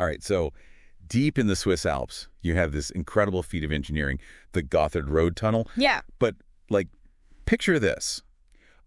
All right, so deep in the Swiss Alps, you have this incredible feat of engineering, the Gotthard Road Tunnel. Yeah. But, like, picture this.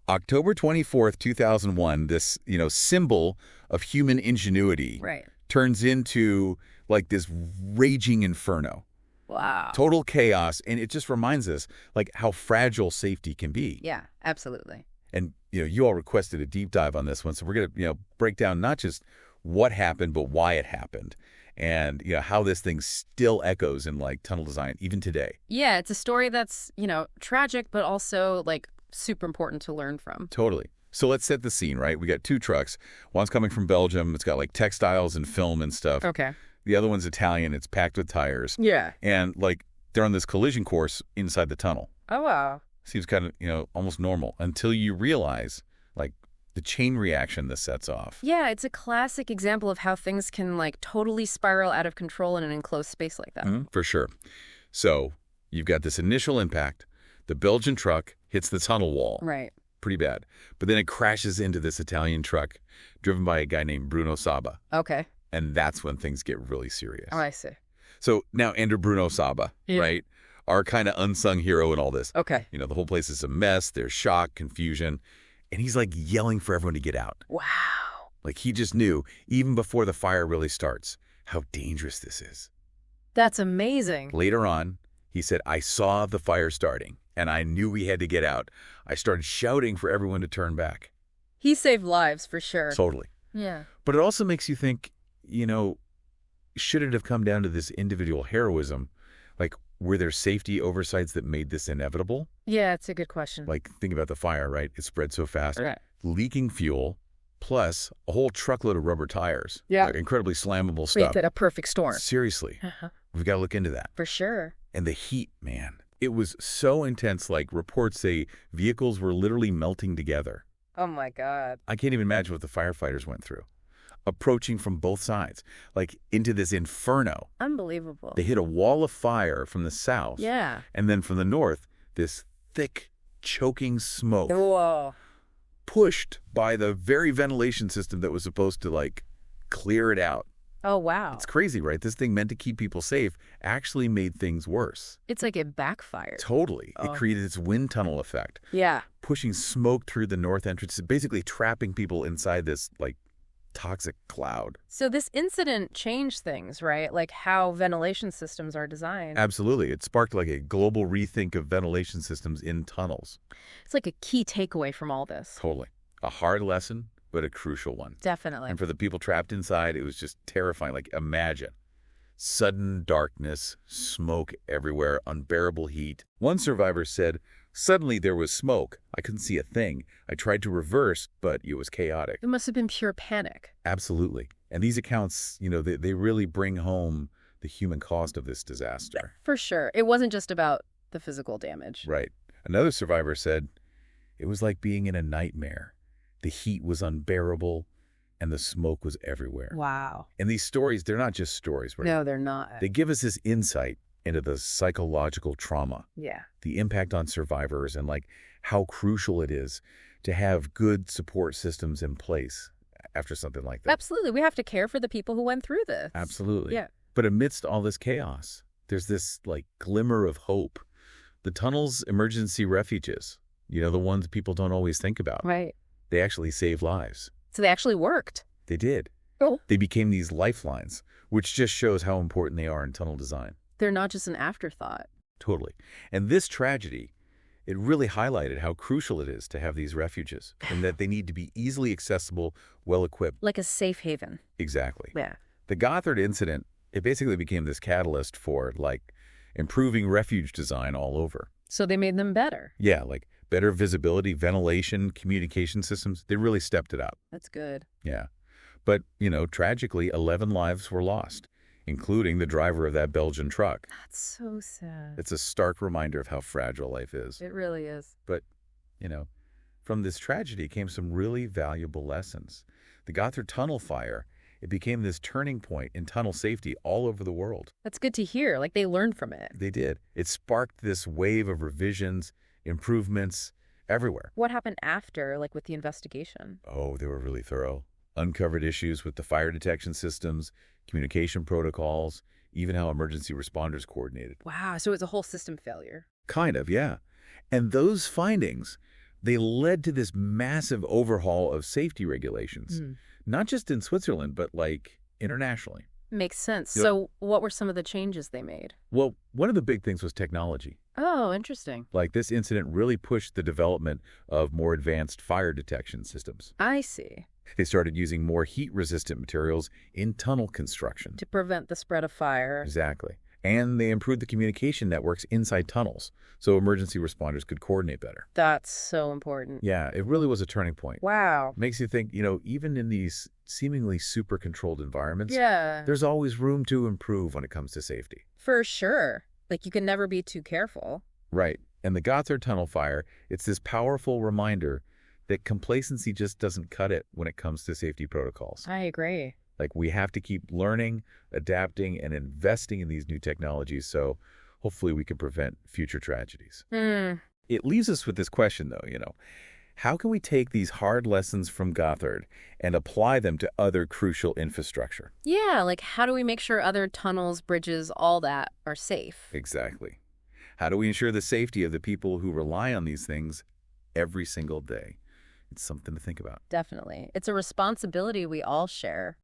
October 24th, 2001, this, symbol of human ingenuity Right. turns into, like, this raging inferno. Wow. Total chaos, and it just reminds us, like, how fragile safety can be. Yeah, absolutely. And, you all requested a deep dive on this one, so we're going to, break down not just what happened, but why it happened. And, how this thing still echoes in, like, tunnel design, even today. Yeah, it's a story that's, tragic, but also, like, super important to learn from. Totally. So let's set the scene, right? We got two trucks. One's coming from Belgium. It's got, like, textiles and film and stuff. Okay. The other one's Italian. It's packed with tires. Yeah. And, like, they're on this collision course inside the tunnel. Oh, wow. Seems kind of, almost normal until you realize, like, the chain reaction this sets off. Yeah, it's a classic example of how things can, like, totally spiral out of control in an enclosed space like that. For sure. So you've got this initial impact. The Belgian truck hits the tunnel wall. Right. Pretty bad. But then it crashes into this Italian truck driven by a guy named Bruno Saba. Okay. And that's when things get really serious. Oh, I see. So now enter Bruno Saba, right? Our kind of unsung hero in all this. Okay. The whole place is a mess. There's shock, confusion. And he's like yelling for everyone to get out. Wow. Like he just knew, even before the fire really starts, how dangerous this is. That's amazing. Later on, he said, I saw the fire starting, and I knew we had to get out. I started shouting for everyone to turn back. He saved lives, for sure. Totally. Yeah. But it also makes you think, should it have come down to this individual heroism? Like, were there safety oversights that made this inevitable? Yeah, it's a good question. Like, think about the fire, right? It spread so fast. Right. Leaking fuel, plus a whole truckload of rubber tires. Yeah. Like incredibly slammable stuff. Created a perfect storm. Seriously. We've got to look into that. For sure. And the heat, man. It was so intense, like reports say vehicles were literally melting together. Oh, my God. I can't even imagine what the firefighters went through. Approaching from both sides, like into this inferno. Unbelievable. They hit a wall of fire from the south. Yeah. And then from the north, this thick, choking smoke. Whoa. Pushed by the very ventilation system that was supposed to, like, clear it out. Oh, wow. It's crazy, right? This thing meant to keep people safe actually made things worse. It's like it backfired. Totally. It created this wind tunnel effect. Yeah. Pushing smoke through the north entrance, basically trapping people inside this, like, toxic cloud. So this incident changed things, right? Like how ventilation systems are designed. Absolutely. It sparked like a global rethink of ventilation systems in tunnels. It's like a key takeaway from all this. Totally. A hard lesson, but a crucial one. Definitely. And for the people trapped inside, it was just terrifying. Like, imagine. Sudden darkness, smoke everywhere, unbearable heat. One survivor said, suddenly there was smoke. I couldn't see a thing. I tried to reverse, but it was chaotic. It must have been pure panic. Absolutely. And these accounts, they really bring home the human cost of this disaster. For sure. It wasn't just about the physical damage. Right. Another survivor said, it was like being in a nightmare. The heat was unbearable, and the smoke was everywhere. Wow. And these stories, they're not just stories, right? No, they're not. They give us this insight into the psychological trauma, Yeah. the impact on survivors, and like how crucial it is to have good support systems in place after something like that. Absolutely. We have to care for the people who went through this. Absolutely. Yeah. But amidst all this chaos, there's this like glimmer of hope. The tunnel's emergency refuges, the ones people don't always think about. Right. They actually save lives. So they actually worked. They did. Oh. They became these lifelines, which just shows how important they are in tunnel design. They're not just an afterthought. Totally. And this tragedy, it really highlighted how crucial it is to have these refuges and that they need to be easily accessible, well-equipped. Like a safe haven. Exactly. Yeah. The Gotthard incident, it basically became this catalyst for, like, improving refuge design all over. So they made them better. Yeah, like better visibility, ventilation, communication systems. They really stepped it up. That's good. Yeah. But, tragically, 11 lives were lost, including the driver of that Belgian truck. That's so sad. It's a stark reminder of how fragile life is. It really is. But, from this tragedy came some really valuable lessons. The Gotthard Tunnel fire, it became this turning point in tunnel safety all over the world. That's good to hear. Like they learned from it. They did. It sparked this wave of revisions, improvements everywhere. What happened after, like with the investigation? Oh, they were really thorough. uncovered issues with the fire detection systems, communication protocols, even how emergency responders coordinated. Wow, so it's a whole system failure. Kind of, yeah. And those findings, they led to this massive overhaul of safety regulations, not just in Switzerland, but like internationally. Makes sense. Yep. So what were some of the changes they made? Well, one of the big things was technology. Oh, interesting. Like this incident really pushed the development of more advanced fire detection systems. I see. They started using more heat-resistant materials in tunnel construction. To prevent the spread of fire. Exactly. And they improved the communication networks inside tunnels so emergency responders could coordinate better. That's so important. Yeah, it really was a turning point. Wow. Makes you think, even in these seemingly super controlled environments, Yeah. there's always room to improve when it comes to safety. For sure. Like, you can never be too careful. Right. And the Gotthard Tunnel fire, it's this powerful reminder that complacency just doesn't cut it when it comes to safety protocols. I agree. Like, we have to keep learning, adapting, and investing in these new technologies so hopefully we can prevent future tragedies. It leaves us with this question, though, how can we take these hard lessons from Gotthard and apply them to other crucial infrastructure? Yeah, like how do we make sure other tunnels, bridges, all that are safe? Exactly. How do we ensure the safety of the people who rely on these things every single day? It's something to think about. Definitely. It's a responsibility we all share.